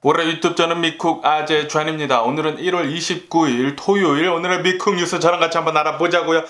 올해 유튜브 저는 미쿡 아재 존입니다. 오늘은 1월 29일 토요일, 오늘의 미쿡 뉴스 저랑 같이 한번 알아보자고요.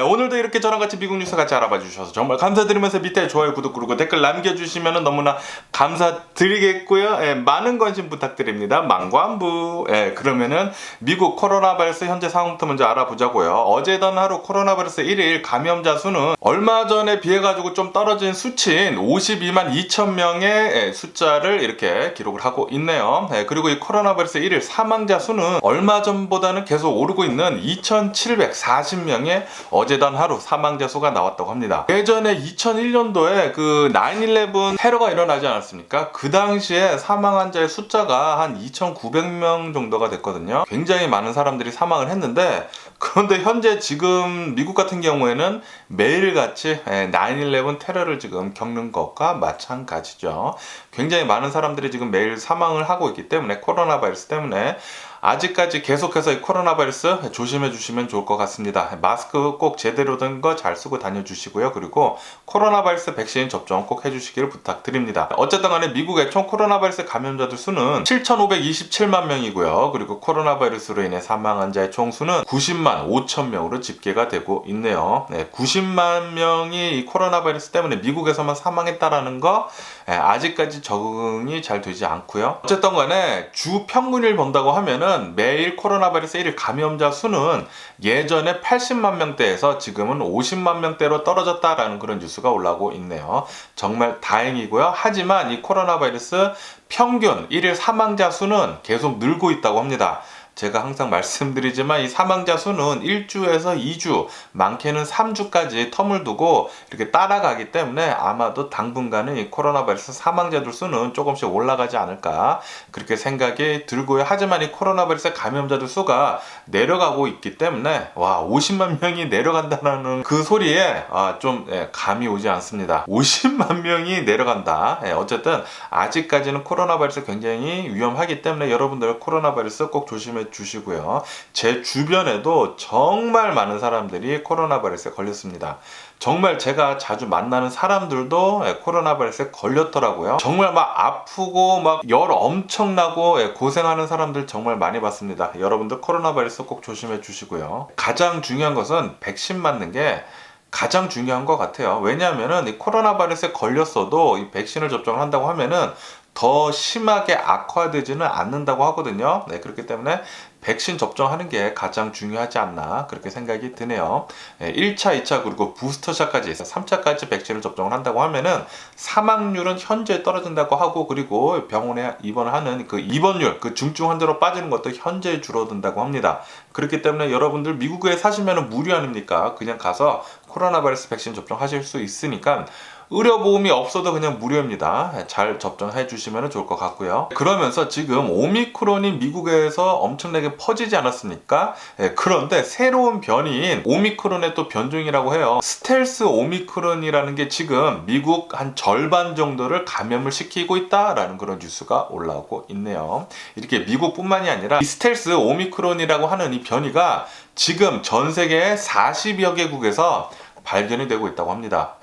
오늘도 이렇게 저랑 같이 미국 뉴스 같이 알아봐 주셔서 정말 감사드리면서 밑에 좋아요, 구독, 그리고 댓글 남겨주시면 너무나 감사드리겠고요. 많은 관심 부탁드립니다. 망관부. 그러면은 미국 코로나 바이러스 현재 상황부터 먼저 알아보자고요. 어제던 하루 코로나 바이러스 1일 감염자 수는 얼마 전에 비해가지고 좀 떨어진 수치인 52만 2천 명의 숫자를 이렇게 기록을 하고 있네요. 그리고 이 코로나 바이러스 1일 사망자 수는 얼마 전보다는 계속 오르고 있는 2,740명의 어제던 하루 사망자 수가 나왔다고 합니다. 예전에 2001년도에 그 9/11 테러가 일어나지 않았습니까? 그 당시에 사망 환자의 숫자가 한 2,900명 정도가 됐거든요. 굉장히 많은 사람들이 사망을 했는데, 그런데 현재 지금 미국 같은 경우에는 매일같이 9/11 테러를 지금 겪는 것과 마찬가지죠. 굉장히 많은 사람들이 지금 매일 사망을 하고 있기 때문에, 코로나 바이러스 때문에 아직까지 계속해서 이 코로나 바이러스 조심해 주시면 좋을 것 같습니다. 마스크 꼭 제대로 된 거 잘 쓰고 다녀주시고요. 그리고 코로나 바이러스 백신 접종 꼭 해주시기를 부탁드립니다. 어쨌든 간에 미국의 총 코로나 바이러스 감염자들 수는 7,527만 명이고요. 그리고 코로나 바이러스로 인해 사망 환자의 총 수는 90만 5천 명으로 집계가 되고 있네요. 90만 명이 이 코로나 바이러스 때문에 미국에서만 사망했다라는 거 아직까지 적응이 잘 되지 않고요. 어쨌든 간에 주 평균을 본다고 하면은 매일 코로나 바이러스 1일 감염자 수는 예전에 80만 명대에서 지금은 50만 명대로 떨어졌다라는 그런 뉴스가 올라오고 있네요. 정말 다행이고요. 하지만 이 코로나 바이러스 평균 1일 사망자 수는 계속 늘고 있다고 합니다. 제가 항상 말씀드리지만 이 사망자 수는 1주에서 2주, 많게는 3주까지 텀을 두고 이렇게 따라가기 때문에 아마도 당분간은 이 코로나 바이러스 사망자들 수는 조금씩 올라가지 않을까 그렇게 생각이 들고요. 하지만 이 코로나 바이러스 감염자들 수가 내려가고 있기 때문에 50만 명이 내려간다는 그 소리에 좀 감이 오지 않습니다. 50만 명이 내려간다. 어쨌든 아직까지는 코로나 바이러스 굉장히 위험하기 때문에 여러분들 코로나 바이러스 꼭 조심해 주시고요. 제 주변에도 정말 많은 사람들이 코로나 바이러스에 걸렸습니다. 정말 제가 자주 만나는 사람들도 코로나 바이러스에 걸렸더라고요. 정말 막 아프고 막 열 엄청나고 고생하는 사람들 정말 많이 봤습니다. 여러분들 코로나 바이러스 꼭 조심해 주시고요. 가장 중요한 것은 백신 맞는 게 가장 중요한 것 같아요. 왜냐하면은 이 코로나 바이러스에 걸렸어도 이 백신을 접종을 한다고 하면은 더 심하게 악화되지는 않는다고 하거든요. 그렇기 때문에 백신 접종하는 게 가장 중요하지 않나 그렇게 생각이 드네요. 1차, 2차 그리고 부스터샷까지 3차까지 백신을 접종을 한다고 하면은 사망률은 현재 떨어진다고 하고, 그리고 병원에 입원하는 그 입원율, 그 중증 환자로 빠지는 것도 현재 줄어든다고 합니다. 그렇기 때문에 여러분들 미국에 사시면은 무료 아닙니까? 그냥 가서 코로나 바이러스 백신 접종하실 수 있으니까 의료보험이 없어도 그냥 무료입니다. 잘 접종해 주시면 좋을 것 같고요. 그러면서 지금 오미크론이 미국에서 엄청나게 퍼지지 않았습니까? 그런데 새로운 변이인 오미크론의 또 변종이라고 해요. 스텔스 오미크론이라는 게 지금 미국 한 절반 정도를 감염을 시키고 있다라는 그런 뉴스가 올라오고 있네요. 이렇게 미국뿐만이 아니라 이 스텔스 오미크론이라고 하는 이 변이가 지금 전 세계 40여 개국에서 발견이 되고 있다고 합니다.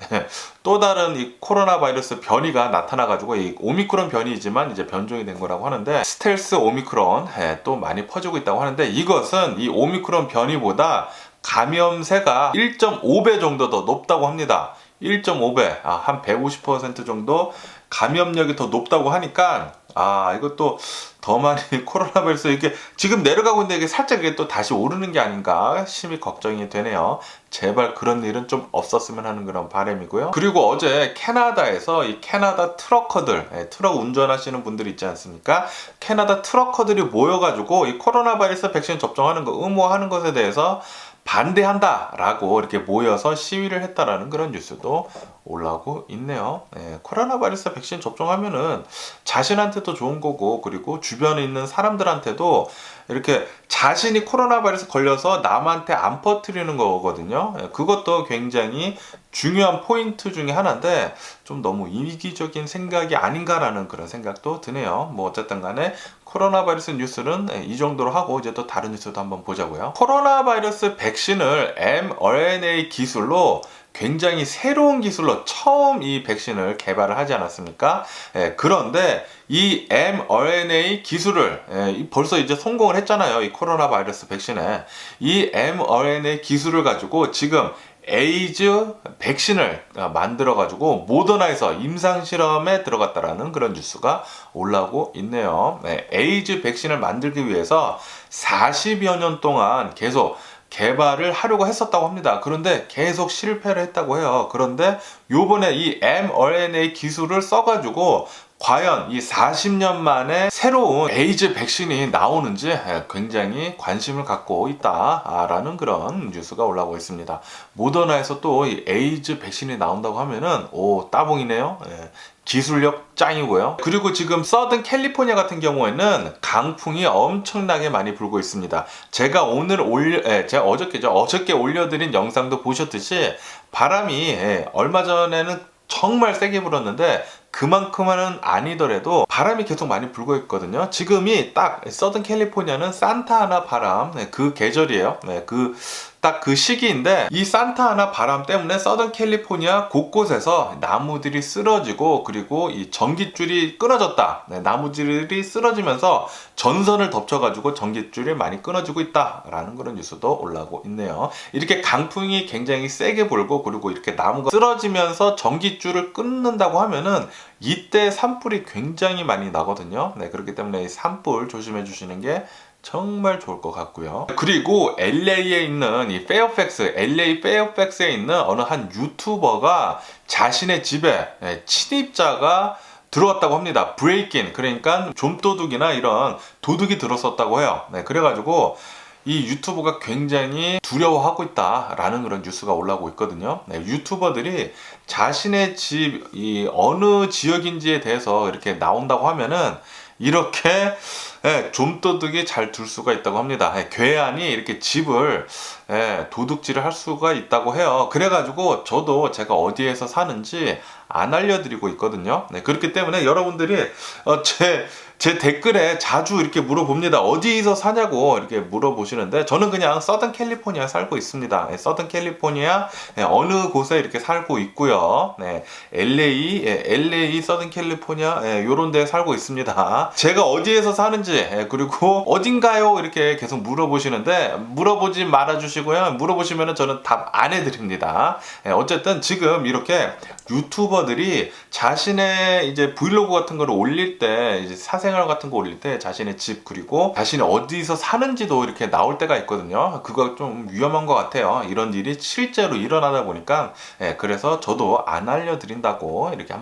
또 다른 이 코로나 바이러스 변이가 나타나가지고 이 오미크론 변이지만 이제 변종이 된 거라고 하는데, 스텔스 오미크론 또 많이 퍼지고 있다고 하는데, 이것은 이 오미크론 변이보다 감염세가 1.5배 정도 더 높다고 합니다. 1.5배, 한 150% 정도 감염력이 더 높다고 하니까 이것도 더 많이 코로나 바이러스 이렇게 지금 내려가고 있는데 이게 살짝 이게 또 다시 오르는 게 아닌가 심히 걱정이 되네요. 제발 그런 일은 좀 없었으면 하는 그런 바람이고요. 그리고 어제 캐나다에서 이 캐나다 트럭커들, 트럭 운전하시는 분들 있지 않습니까? 캐나다 트럭커들이 모여가지고 이 코로나 바이러스 백신 접종하는 거 의무화하는 것에 대해서 반대한다라고 이렇게 모여서 시위를 했다라는 그런 뉴스도 올라오고 있네요. 코로나 바이러스 백신 접종하면은 자신한테도 좋은 거고, 그리고 주변에 있는 사람들한테도 이렇게 자신이 코로나 바이러스 걸려서 남한테 안 퍼뜨리는 거거든요. 그것도 굉장히 중요한 포인트 중에 하나인데 좀 너무 이기적인 생각이 아닌가라는 그런 생각도 드네요. 뭐 어쨌든 간에 코로나 바이러스 뉴스는 이 정도로 하고 이제 또 다른 뉴스도 한번 보자고요. 코로나 바이러스 백신을 mRNA 기술로 굉장히 새로운 기술로 처음 이 백신을 개발을 하지 않았습니까? 그런데 이 mRNA 기술을 벌써 이제 성공을 했잖아요. 이 코로나 바이러스 백신에. 이 mRNA 기술을 가지고 지금 에이즈 백신을 만들어 가지고 모더나에서 임상 실험에 들어갔다라는 그런 뉴스가 올라오고 있네요. 에이즈 백신을 만들기 위해서 40여 년 동안 계속 개발을 하려고 했었다고 합니다. 그런데 계속 실패를 했다고 해요. 그런데 요번에 이 mRNA 기술을 써가지고 과연 이 40년 만에 새로운 에이즈 백신이 나오는지 굉장히 관심을 갖고 있다라는 그런 뉴스가 올라오고 있습니다. 모더나에서 또 이 에이즈 백신이 나온다고 하면은 따봉이네요. 기술력 짱이고요. 그리고 지금 서든 캘리포니아 같은 경우에는 강풍이 엄청나게 많이 불고 있습니다. 제가 제가 어저께 올려드린 영상도 보셨듯이 바람이 얼마 전에는 정말 세게 불었는데 그만큼은 아니더라도 바람이 계속 많이 불고 있거든요. 지금이 딱 서든 캘리포니아는 산타아나 바람 그 계절이에요. 딱 그 시기인데 이 산타아나 바람 때문에 서든 캘리포니아 곳곳에서 나무들이 쓰러지고 그리고 이 전깃줄이 끊어졌다. 나무들이 쓰러지면서 전선을 덮쳐가지고 전깃줄이 많이 끊어지고 있다라는 그런 뉴스도 올라오고 있네요. 이렇게 강풍이 굉장히 세게 불고 그리고 이렇게 나무가 쓰러지면서 전깃줄을 끊는다고 하면은 이때 산불이 굉장히 많이 나거든요. 그렇기 때문에 이 산불 조심해 주시는 게 정말 좋을 것 같고요. 그리고 LA에 있는 이 LA 페어팩스에 있는 어느 한 유튜버가 자신의 집에 침입자가 들어왔다고 합니다. 브레이크인, 그러니까 좀도둑이나 이런 도둑이 들어섰다고 해요. 그래가지고 이 유튜버가 굉장히 두려워하고 있다라는 그런 뉴스가 올라오고 있거든요. 유튜버들이 자신의 집, 이 어느 지역인지에 대해서 이렇게 나온다고 하면은 이렇게 좀도둑이 잘 둘 수가 있다고 합니다. 괴한이 이렇게 집을 도둑질을 할 수가 있다고 해요. 그래가지고 저도 제가 어디에서 사는지 안 알려드리고 있거든요. 그렇기 때문에 여러분들이 제 댓글에 자주 이렇게 물어봅니다. 어디서 사냐고 이렇게 물어보시는데 저는 그냥 서든 캘리포니아 살고 있습니다. 서든 캘리포니아 어느 곳에 이렇게 살고 있고요. LA 서든 캘리포니아 요런 데 살고 있습니다. 제가 어디에서 사는지 그리고 어딘가요 이렇게 계속 물어보시는데 물어보지 말아 주시고요. 물어보시면 저는 답 안 해드립니다. 어쨌든 지금 이렇게 유튜버들이 자신의 이제 브이로그 같은 거를 올릴 때 이제 사생활 같은 거 올릴 때 자신의 집 그리고 자신이 어디서 사는지도 이렇게 나올 때가 있거든요. 그거 좀 위험한 것 같아요. 이런 일이 실제로 일어나다 보니까 그래서 저도 안 알려드린다고 이렇게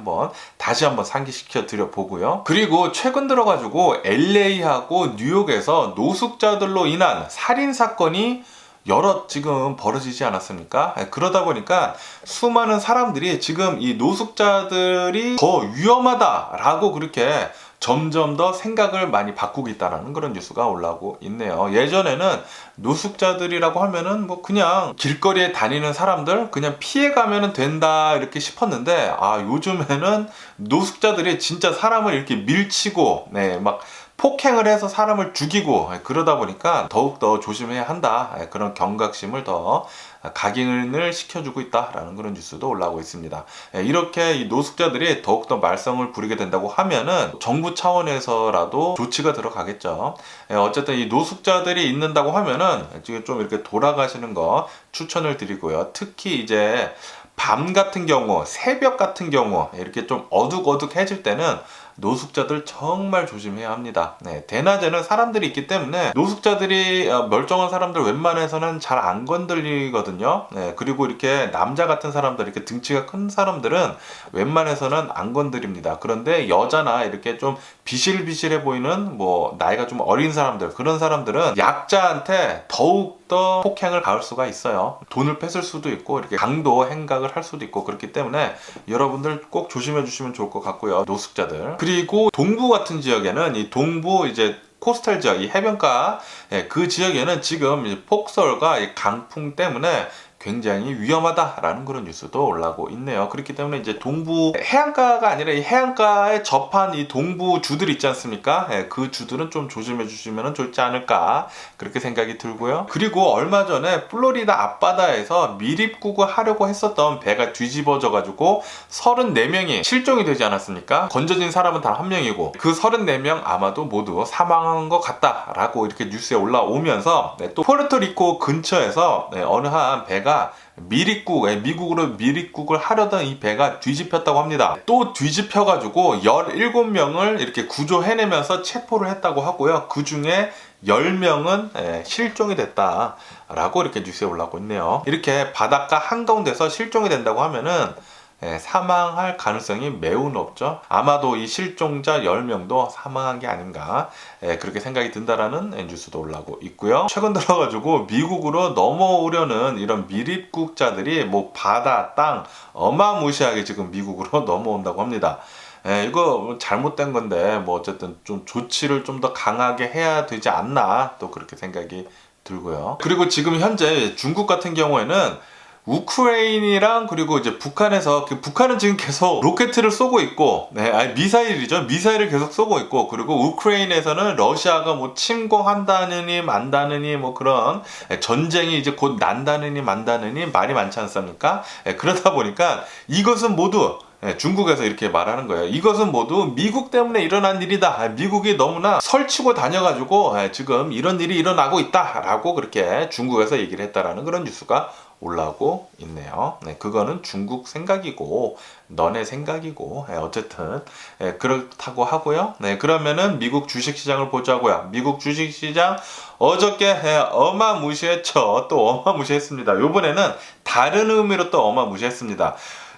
다시 한번 상기시켜 드려 보고요. 그리고 최근 들어가지고 LA하고 뉴욕에서 노숙자들로 인한 살인 사건이 여러 지금 벌어지지 않았습니까? 그러다 보니까 수많은 사람들이 지금 이 노숙자들이 더 위험하다라고 그렇게 점점 더 생각을 많이 바꾸고 있다는 그런 뉴스가 올라오고 있네요. 예전에는 노숙자들이라고 하면은 뭐 그냥 길거리에 다니는 사람들 그냥 피해가면 된다 이렇게 싶었는데 요즘에는 노숙자들이 진짜 사람을 이렇게 밀치고 막 폭행을 해서 사람을 죽이고 그러다 보니까 더욱더 조심해야 한다. 그런 경각심을 더 각인을 시켜주고 있다라는 그런 뉴스도 올라오고 있습니다. 이렇게 이 노숙자들이 더욱더 말썽을 부리게 된다고 하면은 정부 차원에서라도 조치가 들어가겠죠. 어쨌든 이 노숙자들이 있는다고 하면은 지금 좀 이렇게 돌아가시는 거 추천을 드리고요. 특히 이제 밤 같은 경우, 새벽 같은 경우 이렇게 좀 어둑어둑해질 때는 노숙자들 정말 조심해야 합니다. 대낮에는 사람들이 있기 때문에 노숙자들이 멀쩡한 사람들 웬만해서는 잘 안 건들리거든요. 그리고 이렇게 남자 같은 사람들, 이렇게 등치가 큰 사람들은 웬만해서는 안 건드립니다. 그런데 여자나 이렇게 좀 비실비실해 보이는 뭐 나이가 좀 어린 사람들, 그런 사람들은 약자한테 더욱더 폭행을 가할 수가 있어요. 돈을 뺏을 수도 있고 이렇게 강도 행각을 할 수도 있고 그렇기 때문에 여러분들 꼭 조심해 주시면 좋을 것 같고요. 노숙자들. 그리고 동부 같은 지역에는 이 동부 이제 코스탈 지역, 이 해변가 그 지역에는 지금 폭설과 이 강풍 때문에 굉장히 위험하다라는 그런 뉴스도 올라오고 있네요. 그렇기 때문에 이제 동부 해안가가 아니라 이 해안가에 접한 이 동부 주들 있지 않습니까? 그 주들은 좀 조심해 주시면 좋지 않을까 그렇게 생각이 들고요. 그리고 얼마 전에 플로리다 앞바다에서 미립국을 하려고 했었던 배가 뒤집어져 가지고 34명이 실종이 되지 않았습니까? 건져진 사람은 단 1명이고 그 34명 아마도 모두 사망한 것 같다라고 이렇게 뉴스에 올라오면서 또 포르토리코 근처에서 어느 한 배가 미국으로 미립국을 하려던 이 배가 뒤집혔다고 합니다. 또 뒤집혀가지고 17명을 이렇게 구조해내면서 체포를 했다고 하고요. 그 중에 10명은 실종이 됐다라고 이렇게 뉴스에 올라오고 있네요. 이렇게 바닷가 한가운데서 실종이 된다고 하면은 사망할 가능성이 매우 높죠. 아마도 이 실종자 10명도 사망한 게 아닌가 그렇게 생각이 든다라는 뉴스도 올라오고 있고요. 최근 들어가지고 미국으로 넘어오려는 이런 미립국자들이 뭐 바다, 땅 어마무시하게 지금 미국으로 넘어온다고 합니다. 이거 잘못된 건데 뭐 어쨌든 좀 조치를 좀 더 강하게 해야 되지 않나 또 그렇게 생각이 들고요. 그리고 지금 현재 중국 같은 경우에는 우크라이나랑 그리고 이제 북한에서 북한은 지금 계속 로켓을 쏘고 있고 미사일이죠. 미사일을 계속 쏘고 있고 그리고 우크라이나에서는 러시아가 뭐 침공한다느니 만다느니 뭐 그런 전쟁이 이제 곧 난다느니 만다느니 말이 많지 않습니까? 그러다 보니까 이것은 모두 중국에서 이렇게 말하는 거예요. 이것은 모두 미국 때문에 일어난 일이다. 미국이 너무나 설치고 다녀가지고 지금 이런 일이 일어나고 있다라고 그렇게 중국에서 얘기를 했다라는 그런 뉴스가 올라오고 있네요. 그거는 중국 생각이고 너네 생각이고 어쨌든 그렇다고 하고요. 그러면은 미국 주식시장을 보자고요. 미국 주식시장 어저께 어마무시했죠. 또 어마무시했습니다. 요번에는 다른 의미로 또 어마무시했습니다.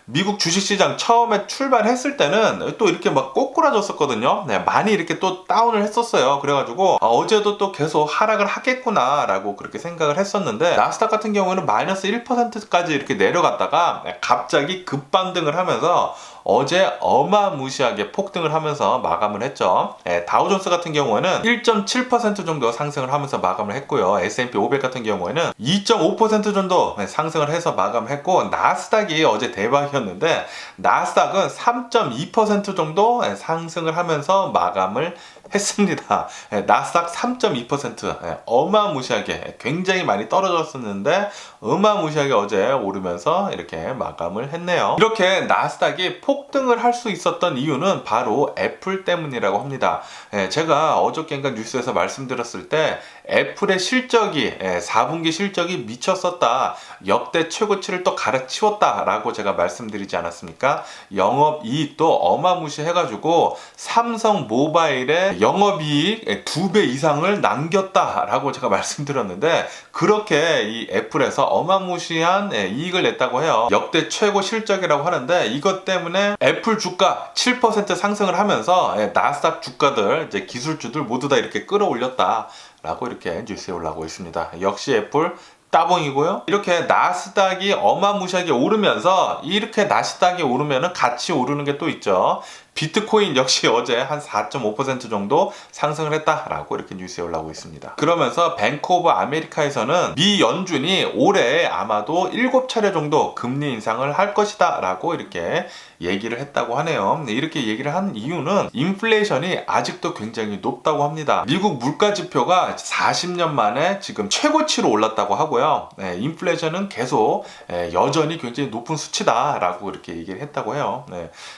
미국 주식시장 처음에 출발했을 때는 또 이렇게 막 꼬꾸라졌었거든요. 많이 이렇게 또 다운을 했었어요. 그래가지고 어제도 또 계속 하락을 하겠구나 라고 그렇게 생각을 했었는데 나스닥 같은 경우에는 마이너스 1%까지 이렇게 내려갔다가 갑자기 급반등을 하면서 어제 어마무시하게 폭등을 하면서 마감을 했죠. 다우존스 같은 경우에는 1.7% 정도 상승을 하면서 마감을 했고요. S&P 500 같은 경우에는 2.5% 정도 상승을 해서 마감을 했고 나스닥이 어제 대박이었는데 나스닥은 3.2% 정도 상승을 하면서 마감을 했습니다. 나스닥 3.2% 어마무시하게 굉장히 많이 떨어졌었는데 어마무시하게 어제 오르면서 이렇게 마감을 했네요. 이렇게 나스닥이 폭등을 할 수 있었던 이유는 바로 애플 때문이라고 합니다. 제가 어저께인가 뉴스에서 말씀드렸을 때 애플의 실적이 4분기 실적이 미쳤었다. 역대 최고치를 또 갈아치웠다 라고 제가 말씀드리지 않았습니까? 영업이익도 어마무시해가지고 삼성 모바일의 영업이익 2배 이상을 남겼다라고 제가 말씀드렸는데 그렇게 이 애플에서 어마무시한 이익을 냈다고 해요. 역대 최고 실적이라고 하는데 이것 때문에 애플 주가 7% 상승을 하면서 나스닥 주가들 이제 기술주들 모두 다 이렇게 끌어올렸다 라고 이렇게 뉴스에 올라오고 있습니다. 역시 애플 따봉이고요. 이렇게 나스닥이 어마무시하게 오르면서 이렇게 나스닥이 오르면은 같이 오르는 게 또 있죠. 비트코인 역시 어제 한 4.5% 정도 상승을 했다라고 이렇게 뉴스에 올라오고 있습니다. 그러면서 뱅크 오브 아메리카에서는 미 연준이 올해 아마도 7차례 정도 금리 인상을 할 것이다 라고 이렇게 얘기를 했다고 하네요. 이렇게 얘기를 한 이유는 인플레이션이 아직도 굉장히 높다고 합니다. 미국 물가 지표가 40년 만에 지금 최고치로 올랐다고 하고요. 인플레이션은 계속 여전히 굉장히 높은 수치다 라고 이렇게 얘기를 했다고 해요.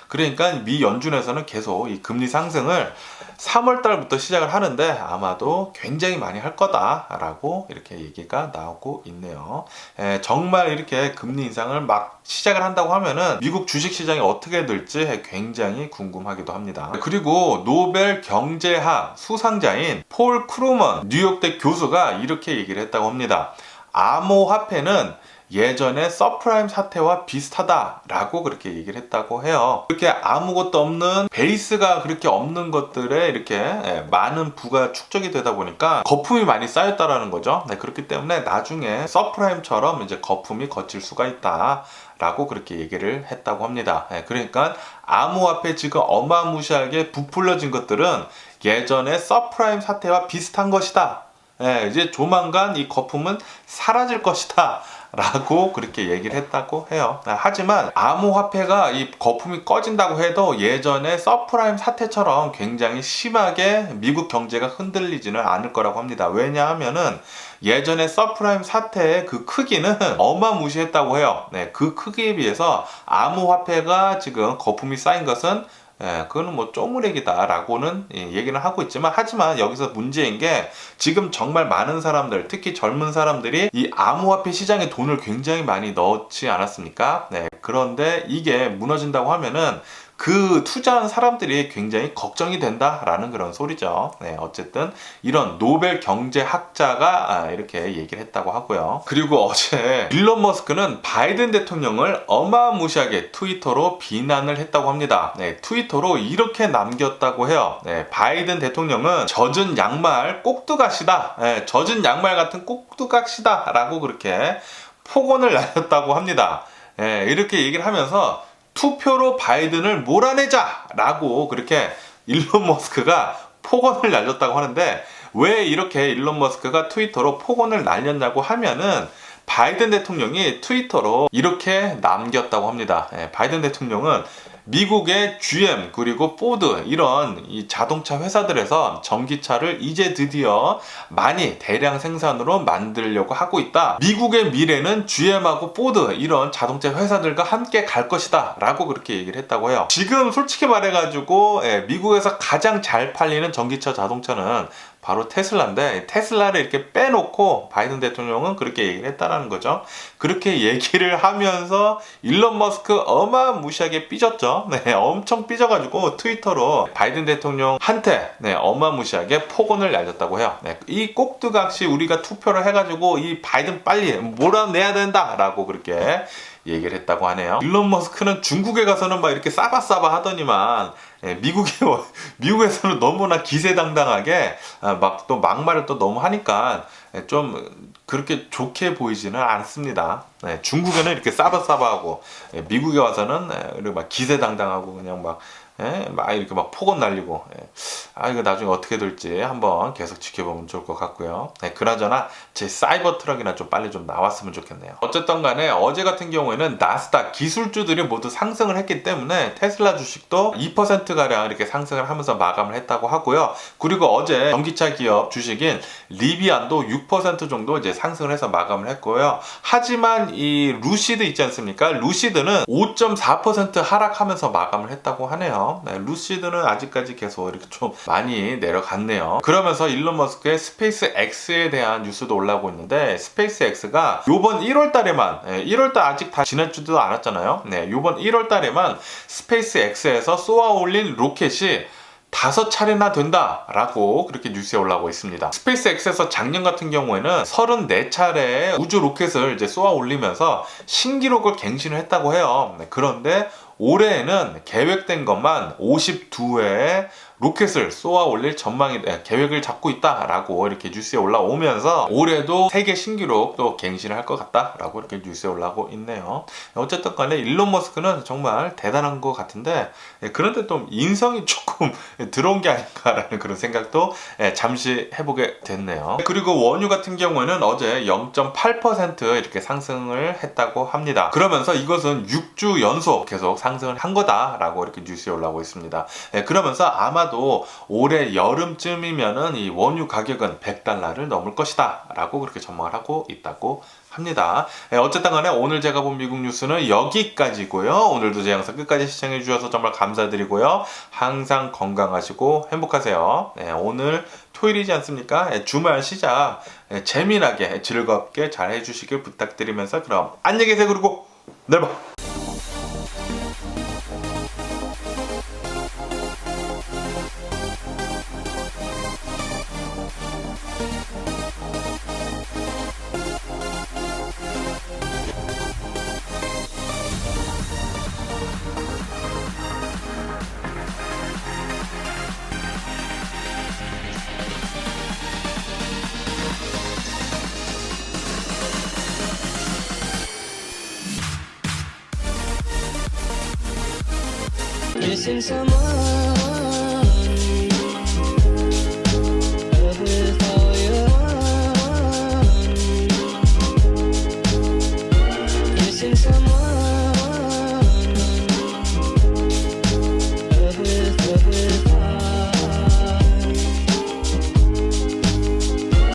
그러니까 미 연준에서는 계속 이 금리 상승을 3월 달부터 시작을 하는데 아마도 굉장히 많이 할 거다라고 이렇게 얘기가 나오고 있네요. 정말 이렇게 금리 인상을 막 시작을 한다고 하면은 미국 주식시장이 어떻게 될지 굉장히 궁금하기도 합니다. 그리고 노벨 경제학 수상자인 폴 크루먼 뉴욕대 교수가 이렇게 얘기를 했다고 합니다. 암호화폐는 예전에 서프라임 사태와 비슷하다라고 그렇게 얘기를 했다고 해요. 이렇게 아무것도 없는 베이스가 그렇게 없는 것들에 이렇게 많은 부가 축적이 되다 보니까 거품이 많이 쌓였다라는 거죠. 그렇기 때문에 나중에 서프라임처럼 이제 거품이 거칠 수가 있다. 라고 그렇게 얘기를 했다고 합니다. 그러니까 암호화폐 지금 어마무시하게 부풀려진 것들은 예전에 서프라임 사태와 비슷한 것이다. 이제 조만간 이 거품은 사라질 것이다 라고 그렇게 얘기를 했다고 해요. 하지만 암호화폐가 이 거품이 꺼진다고 해도 예전에 서프라임 사태처럼 굉장히 심하게 미국 경제가 흔들리지는 않을 거라고 합니다. 왜냐하면은 예전에 서프라임 사태의 그 크기는 어마무시했다고 해요. 그 크기에 비해서 암호화폐가 지금 거품이 쌓인 것은 그거는 뭐 쪼무레기다 라고는 얘기는 하고 있지만, 하지만 여기서 문제인 게 지금 정말 많은 사람들, 특히 젊은 사람들이 이 암호화폐 시장에 돈을 굉장히 많이 넣지 않았습니까? 그런데 이게 무너진다고 하면은 그 투자한 사람들이 굉장히 걱정이 된다라는 그런 소리죠. 어쨌든 이런 노벨 경제학자가 이렇게 얘기를 했다고 하고요. 그리고 어제 일론 머스크는 바이든 대통령을 어마무시하게 트위터로 비난을 했다고 합니다. 트위터로 이렇게 남겼다고 해요. 바이든 대통령은 젖은 양말 꼭두각시다. 젖은 양말 같은 꼭두각시다 라고 그렇게 폭언을 날렸다고 합니다. 이렇게 얘기를 하면서 투표로 바이든을 몰아내자 라고 그렇게 일론 머스크가 폭언을 날렸다고 하는데, 왜 이렇게 일론 머스크가 트위터로 폭언을 날렸냐고 하면은 바이든 대통령이 트위터로 이렇게 남겼다고 합니다. 바이든 대통령은 미국의 GM 그리고 포드 이런 이 자동차 회사들에서 전기차를 이제 드디어 많이 대량 생산으로 만들려고 하고 있다. 미국의 미래는 GM하고 포드 이런 자동차 회사들과 함께 갈 것이다 라고 그렇게 얘기를 했다고 해요. 지금 솔직히 말해가지고 미국에서 가장 잘 팔리는 전기차 자동차는 바로 테슬라인데, 테슬라를 이렇게 빼놓고 바이든 대통령은 그렇게 얘기를 했다라는 거죠. 그렇게 얘기를 하면서 일론 머스크 어마무시하게 삐졌죠. 엄청 삐져가지고 트위터로 바이든 대통령한테 어마무시하게 폭언을 날렸다고 해요. 이 꼭두각시 우리가 투표를 해가지고 이 바이든 빨리 몰아내야 된다 라고 그렇게 얘기를 했다고 하네요. 일론 머스크는 중국에 가서는 막 이렇게 싸바싸바 하더니만 미국에서는 너무나 기세당당하게 막 또 막말을 또 너무 하니까 좀 그렇게 좋게 보이지는 않습니다. 중국에는 이렇게 싸바싸바하고 미국에 와서는 이렇게 막 기세당당하고 그냥 막 이렇게 막 폭언 날리고, 이거 나중에 어떻게 될지 한번 계속 지켜보면 좋을 것 같고요. 그나저나 제 사이버 트럭이나 좀 빨리 좀 나왔으면 좋겠네요. 어쨌든 간에 어제 같은 경우에는 나스닥 기술주들이 모두 상승을 했기 때문에 테슬라 주식도 2%가량 이렇게 상승을 하면서 마감을 했다고 하고요. 그리고 어제 전기차 기업 주식인 리비안도 6% 정도 이제 상승을 해서 마감을 했고요. 하지만 이 루시드 있지 않습니까? 루시드는 5.4% 하락하면서 마감을 했다고 하네요. 루시드는 아직까지 계속 이렇게 좀 많이 내려갔네요. 그러면서 일론 머스크의 스페이스 X에 대한 뉴스도 올라오고 있는데, 스페이스 X가 요번 1월달에만 1월달 아직 다 지나지도 않았잖아요. 요번 1월달에만 스페이스 X에서 쏘아 올린 로켓이 5차례나 된다라고 그렇게 뉴스에 올라오고 있습니다. 스페이스 X에서 작년 같은 경우에는 34차례의 우주 로켓을 이제 쏘아 올리면서 신기록을 갱신을 했다고 해요. 그런데 올해에는 계획된 것만 52회의 로켓을 쏘아 올릴 전망이 계획을 잡고 있다라고 이렇게 뉴스에 올라오면서 올해도 세계 신기록 또 갱신을 할 것 같다라고 이렇게 뉴스에 올라오고 있네요. 어쨌든 간에 일론 머스크는 정말 대단한 것 같은데, 그런데 또 인성이 조금 들어온 게 아닌가라는 그런 생각도 잠시 해보게 됐네요. 그리고 원유 같은 경우에는 어제 0.8% 이렇게 상승을 했다고 합니다. 그러면서 이것은 6주 연속 계속 상승을 한 거다라고 이렇게 뉴스에 올라오고 있습니다. 그러면서 아마도 올해 여름쯤이면은 이 원유 가격은 $100를 넘을 것이다 라고 그렇게 전망을 하고 있다고 합니다. 어쨌든 간에 오늘 제가 본 미국 뉴스는 여기까지고요. 오늘도 제 영상 끝까지 시청해 주셔서 정말 감사드리고요. 항상 건강하시고 행복하세요. 오늘 토요일이지 않습니까? 주말 시작 재미나게 즐겁게 잘 해주시길 부탁드리면서 그럼 안녕히 계세요. 그리고 내일 봐. Missing someone